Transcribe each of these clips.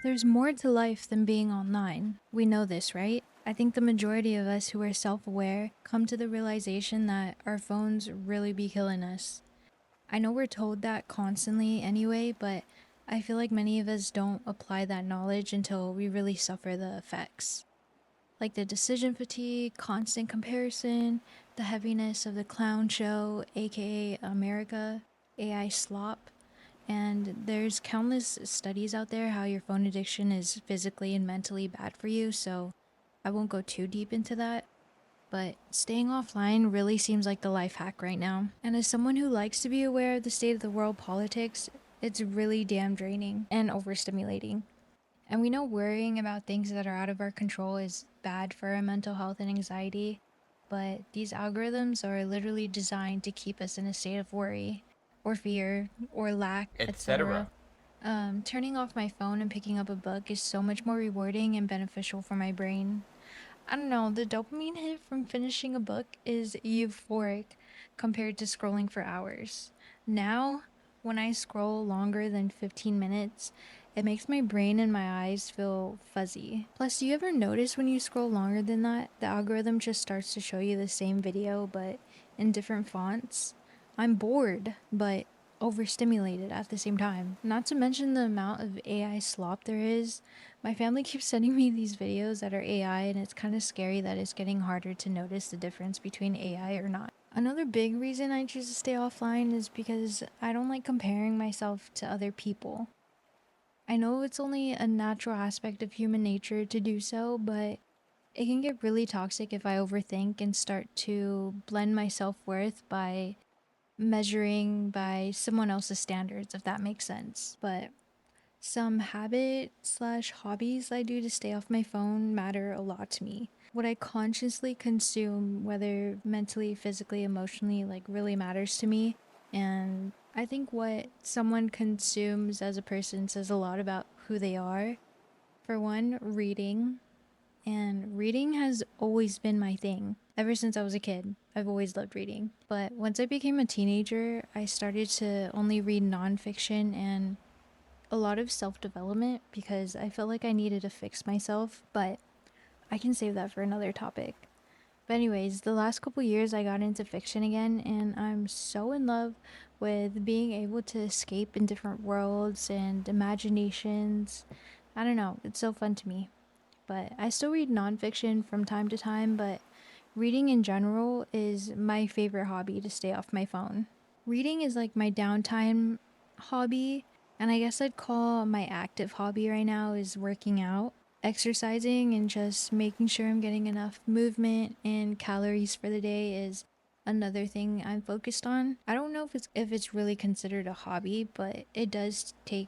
There's more to life than being online. We know this, right? I think the majority of us who are self-aware come to the realization that our phones really be killing us. I know we're told that constantly anyway, but I feel like many of us don't apply that knowledge until we really suffer the effects. Like the decision fatigue, constant comparison, the heaviness of the clown show, aka America, AI slop, and there's countless studies out there how your phone addiction is physically and mentally bad for you, so I won't go too deep into that. But staying offline really seems like the life hack right now. And as someone who likes to be aware of the state of the world politics, it's really damn draining and overstimulating. And we know worrying about things that are out of our control is bad for our mental health and anxiety, but these algorithms are literally designed to keep us in a state of worry, or fear, or lack, etc. etc. Turning off my phone and picking up a book is so much more rewarding and beneficial for my brain. I don't know, the dopamine hit from finishing a book is euphoric compared to scrolling for hours. Now, when I scroll longer than 15 minutes, it makes my brain and my eyes feel fuzzy. Plus, do you ever notice when you scroll longer than that, the algorithm just starts to show you the same video but in different fonts? I'm bored, but overstimulated at the same time. Not to mention the amount of AI slop there is. My family keeps sending me these videos that are AI, and it's kind of scary that it's getting harder to notice the difference between AI or not. Another big reason I choose to stay offline is because I don't like comparing myself to other people. I know it's only a natural aspect of human nature to do so, but it can get really toxic if I overthink and start to blend my self-worth by measuring by someone else's standards, if that makes sense. But some habit slash hobbies I do to stay off my phone matter a lot to me. What I consciously consume, whether mentally, physically, emotionally, like really matters to me. And I think what someone consumes as a person says a lot about who they are. For one, reading. And reading has always been my thing. Ever since I was a kid, I've always loved reading. But once I became a teenager, I started to only read nonfiction and a lot of self-development because I felt like I needed to fix myself, but I can save that for another topic. But anyways, the last couple years I got into fiction again, and I'm so in love with being able to escape in different worlds and imaginations. I don't know, it's so fun to me. But I still read nonfiction from time to time, but reading in general is my favorite hobby to stay off my phone. Reading is like my downtime hobby, and I guess I'd call my active hobby right now is working out, exercising, and just making sure I'm getting enough movement and calories for the day is another thing I'm focused on. I don't know if it's really considered a hobby, but it does take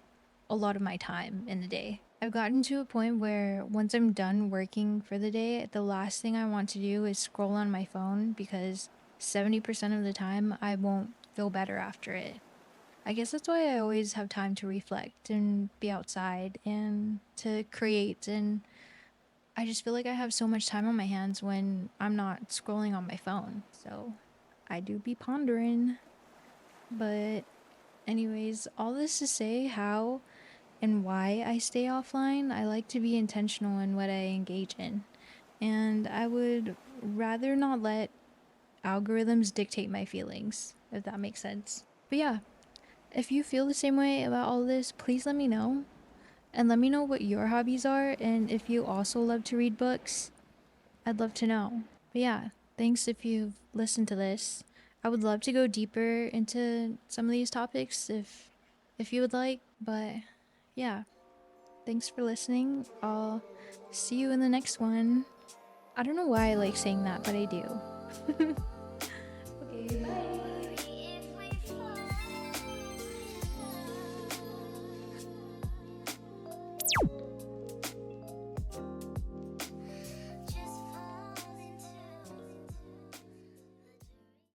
a lot of my time in the day. I've gotten to a point where once I'm done working for the day, the last thing I want to do is scroll on my phone because 70% of the time I won't feel better after it. I guess that's why I always have time to reflect and be outside and to create. And I just feel like I have so much time on my hands when I'm not scrolling on my phone. So I do be pondering. But, anyways, all this to say how and why I stay offline, I like to be intentional in what I engage in. And I would rather not let algorithms dictate my feelings, if that makes sense. But yeah, if you feel the same way about all this, please let me know. And let me know what your hobbies are, and if you also love to read books, I'd love to know. But yeah, thanks if you've listened to this. I would love to go deeper into some of these topics if you would like, but yeah, thanks for listening. I'll see you in the next one. I don't know why I like saying that, but I do.